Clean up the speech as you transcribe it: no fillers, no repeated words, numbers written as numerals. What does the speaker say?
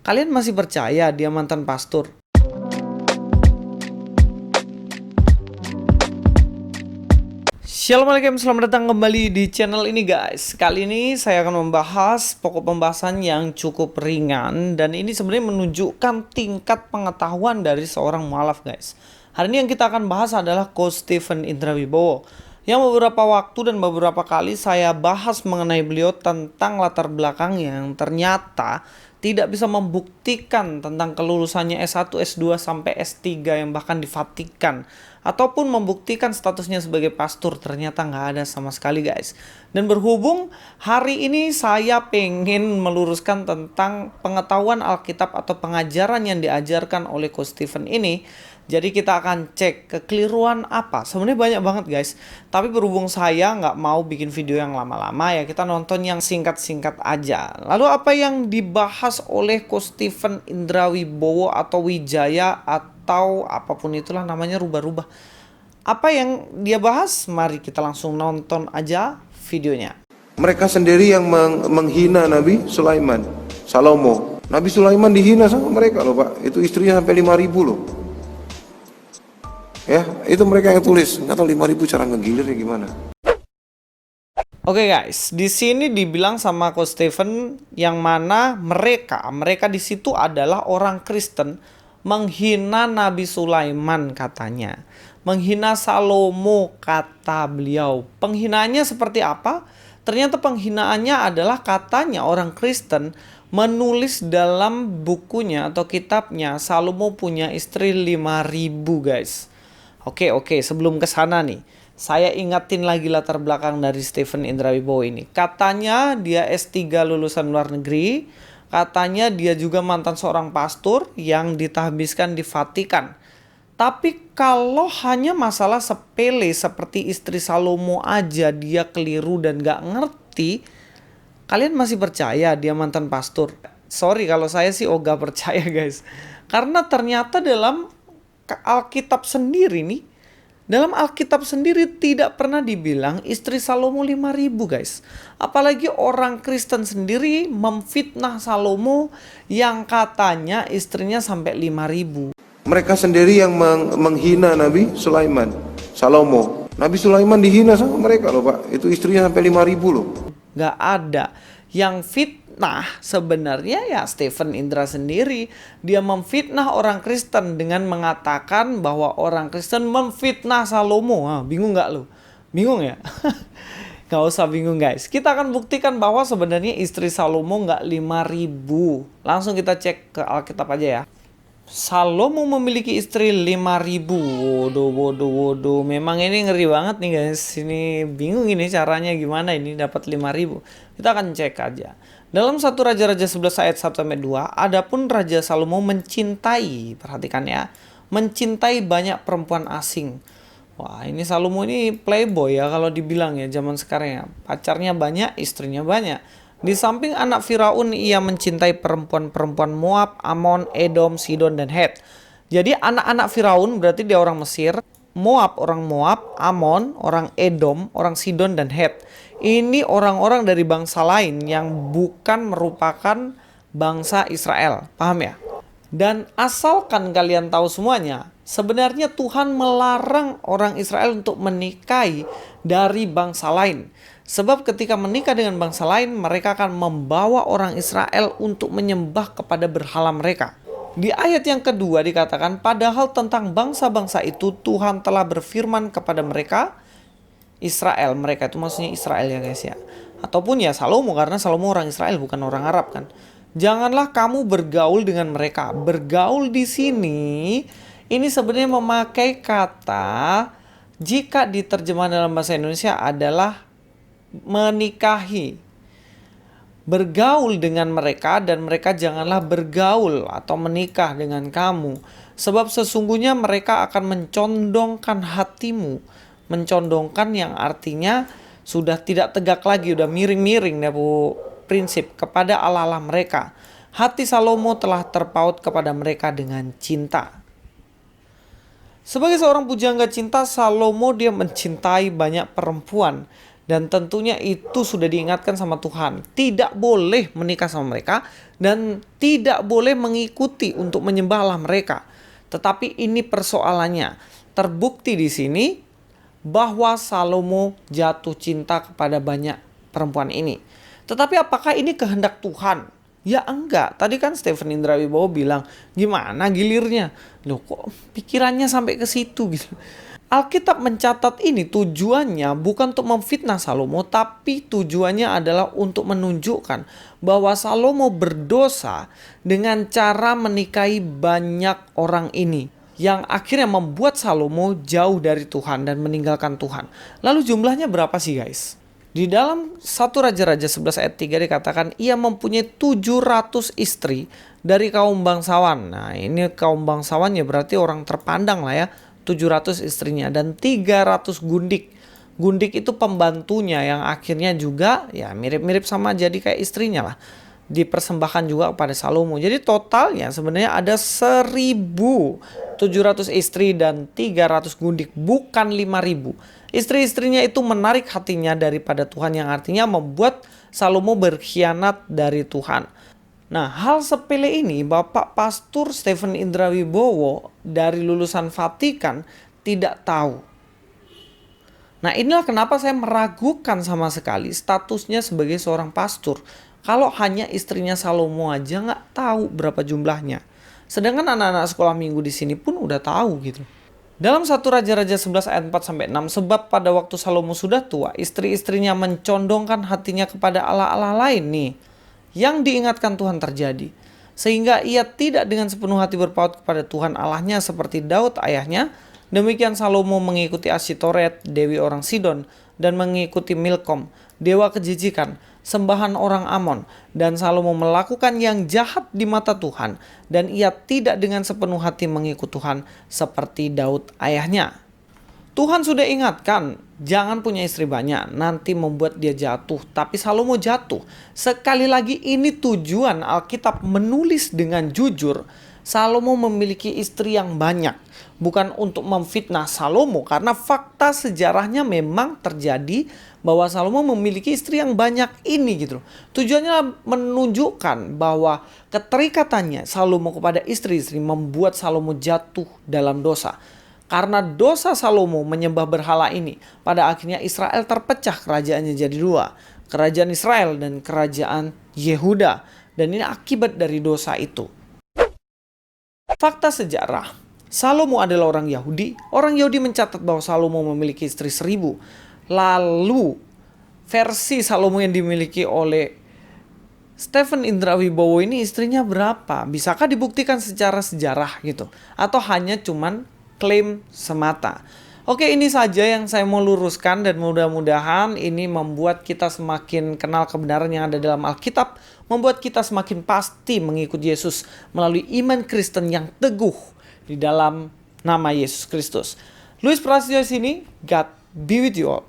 Kalian masih percaya dia mantan pastor? Assalamualaikum, selamat datang kembali di channel ini guys. Kali ini saya akan membahas pokok pembahasan yang cukup ringan. Dan ini sebenarnya menunjukkan tingkat pengetahuan dari seorang mualaf guys. Hari ini yang kita akan bahas adalah Coach Stephen Indra Wibowo, yang beberapa waktu dan beberapa kali saya bahas mengenai beliau tentang latar belakang yang ternyata tidak bisa membuktikan tentang kelulusannya S1, S2, sampai S3 yang bahkan di Vatikan, ataupun membuktikan statusnya sebagai pastor. Ternyata nggak ada sama sekali guys. Dan berhubung hari ini saya pengen meluruskan tentang pengetahuan Alkitab atau pengajaran yang diajarkan oleh Coach Stephen ini, jadi kita akan cek kekeliruan apa. Sebenarnya banyak banget guys. Tapi berhubung saya nggak mau bikin video yang lama-lama, ya kita nonton yang singkat-singkat aja. Lalu apa yang dibahas oleh Coach Stephen Indra Wibowo atau Wijaya atau apapun itulah namanya, rubah-rubah. Apa yang dia bahas? Mari kita langsung nonton aja videonya. Mereka sendiri yang menghina Nabi Sulaiman, Salomo. Nabi Sulaiman dihina sama mereka loh Pak. Itu istrinya sampai 5.000 loh. Ya, itu mereka yang tulis. Nggak tahu 5.000 cara ngegilirnya gimana. Oke guys, di sini dibilang sama Coach Stephen yang mana mereka di situ adalah orang Kristen menghina Nabi Sulaiman katanya. Menghina Salomo kata beliau. Penghinaannya seperti apa? Ternyata penghinaannya adalah katanya orang Kristen menulis dalam bukunya atau kitabnya Salomo punya istri 5.000 guys. Oke, sebelum ke sana nih, saya ingatin lagi latar belakang dari Stephen Indra Wibowo ini. Katanya dia S3 lulusan luar negeri, katanya dia juga mantan seorang pastor yang ditahbiskan di Vatikan. Tapi kalau hanya masalah sepele seperti istri Salomo aja dia keliru dan gak ngerti, kalian masih percaya dia mantan pastor? Sorry kalau saya sih ogah percaya guys. Karena ternyata dalam Alkitab sendiri nih, dalam Alkitab sendiri tidak pernah dibilang istri Salomo 5.000 guys. Apalagi orang Kristen sendiri memfitnah Salomo yang katanya istrinya sampai 5.000. Mereka sendiri yang menghina Nabi Sulaiman, Salomo. Nabi Sulaiman dihina sama mereka loh Pak. Itu istrinya sampai 5.000 loh. Gak ada. Yang fitnah sebenarnya ya Stephen Indra sendiri. Dia memfitnah orang Kristen dengan mengatakan bahwa orang Kristen memfitnah Salomo. Bingung gak lo? Bingung ya? Gak usah bingung guys. Kita akan buktikan bahwa sebenarnya istri Salomo gak 5.000. Langsung kita cek ke Alkitab aja ya. Salomo memiliki istri 5.000. Waduh. Memang ini ngeri banget nih guys. Ini bingung ini caranya gimana ini dapat 5.000. Kita akan cek aja. Dalam 1 Raja-Raja 11 ayat 1 sampai 2, adapun Raja Salomo mencintai, perhatikan ya, mencintai banyak perempuan asing. Wah, ini Salomo ini playboy ya kalau dibilang ya zaman sekarang ya. Pacarnya banyak, istrinya banyak. Di samping anak Firaun, ia mencintai perempuan-perempuan Moab, Amon, Edom, Sidon, dan Het. Jadi anak-anak Firaun berarti dia orang Mesir, Moab orang Moab, Amon, orang Edom, orang Sidon, dan Het. Ini orang-orang dari bangsa lain yang bukan merupakan bangsa Israel. Paham ya? Dan asalkan kalian tahu semuanya, sebenarnya Tuhan melarang orang Israel untuk menikahi dari bangsa lain. Sebab ketika menikah dengan bangsa lain, mereka akan membawa orang Israel untuk menyembah kepada berhala mereka. Di ayat yang kedua dikatakan, padahal tentang bangsa-bangsa itu Tuhan telah berfirman kepada mereka, Israel, mereka itu maksudnya Israel ya guys ya. Ataupun ya Salomo, karena Salomo orang Israel bukan orang Arab kan. Janganlah kamu bergaul dengan mereka. Bergaul di sini, ini sebenarnya memakai kata, jika diterjemahkan dalam bahasa Indonesia adalah menikahi. Bergaul dengan mereka dan mereka janganlah bergaul atau menikah dengan kamu. Sebab sesungguhnya mereka akan mencondongkan hatimu. Mencondongkan yang artinya sudah tidak tegak lagi, udah miring-miring ya bu, prinsip kepada Allah-Allah mereka. Hati Salomo telah terpaut kepada mereka dengan cinta. Sebagai seorang pujangga cinta, Salomo dia mencintai banyak perempuan. Dan tentunya itu sudah diingatkan sama Tuhan. Tidak boleh menikah sama mereka dan tidak boleh mengikuti untuk menyembahlah mereka. Tetapi ini persoalannya. Terbukti di sini bahwa Salomo jatuh cinta kepada banyak perempuan ini. Tetapi apakah ini kehendak Tuhan? Ya enggak. Tadi kan Stephen Indra Wibowo bilang, gimana gilirnya? Loh kok pikirannya sampai ke situ gitu. Alkitab mencatat ini tujuannya bukan untuk memfitnah Salomo, tapi tujuannya adalah untuk menunjukkan bahwa Salomo berdosa dengan cara menikahi banyak orang ini, yang akhirnya membuat Salomo jauh dari Tuhan dan meninggalkan Tuhan. Lalu jumlahnya berapa sih guys? Di dalam 1 Raja-Raja 11 ayat 3 dikatakan ia mempunyai 700 istri dari kaum bangsawan. Nah ini kaum bangsawan ya berarti orang terpandang lah ya. 700 istrinya dan 300 gundik. Gundik itu pembantunya yang akhirnya juga ya mirip-mirip sama jadi kayak istrinya lah. Dipersembahkan juga kepada Salomo. Jadi totalnya sebenarnya ada 1.700 istri dan 300 gundik, bukan 5.000. Istri-istrinya itu menarik hatinya daripada Tuhan, yang artinya membuat Salomo berkhianat dari Tuhan. Nah, hal sepele ini Bapak Pastor Stephen Indra Wibowo dari lulusan Vatikan tidak tahu. Nah, inilah kenapa saya meragukan sama sekali statusnya sebagai seorang pastor. Kalau hanya istrinya Salomo aja nggak tahu berapa jumlahnya. Sedangkan anak-anak sekolah minggu di sini pun udah tahu gitu. Dalam 1 Raja-Raja 11 ayat 4-6, sebab pada waktu Salomo sudah tua, istri-istrinya mencondongkan hatinya kepada allah-allah lain nih. Yang diingatkan Tuhan terjadi. Sehingga ia tidak dengan sepenuh hati berpaut kepada Tuhan Allahnya seperti Daud ayahnya. Demikian Salomo mengikuti Asyitoret, dewi orang Sidon, dan mengikuti Milkom, dewa kejijikan, sembahan orang Amon. Dan Salomo melakukan yang jahat di mata Tuhan. Dan ia tidak dengan sepenuh hati mengikut Tuhan seperti Daud ayahnya. Tuhan sudah ingatkan, jangan punya istri banyak, nanti membuat dia jatuh. Tapi Salomo jatuh. Sekali lagi ini tujuan Alkitab menulis dengan jujur. Salomo memiliki istri yang banyak. Bukan untuk memfitnah Salomo, karena fakta sejarahnya memang terjadi bahwa Salomo memiliki istri yang banyak ini gitu. Tujuannya menunjukkan bahwa keterikatannya Salomo kepada istri-istri membuat Salomo jatuh dalam dosa. Karena dosa Salomo menyembah berhala ini, pada akhirnya Israel terpecah, kerajaannya jadi dua. Kerajaan Israel dan kerajaan Yehuda. Dan ini akibat dari dosa itu. Fakta sejarah. Salomo adalah orang Yahudi. Orang Yahudi mencatat bahwa Salomo memiliki istri 1.000. Lalu versi Salomo yang dimiliki oleh Stephen Indra Wibowo ini istrinya berapa? Bisakah dibuktikan secara sejarah gitu? Atau hanya cuman klaim semata? Oke, ini saja yang saya mau luruskan dan mudah-mudahan ini membuat kita semakin kenal kebenaran yang ada dalam Alkitab, membuat kita semakin pasti mengikuti Yesus melalui iman Kristen yang teguh di dalam nama Yesus Kristus. Luis Prasetyo sini, God be with you all.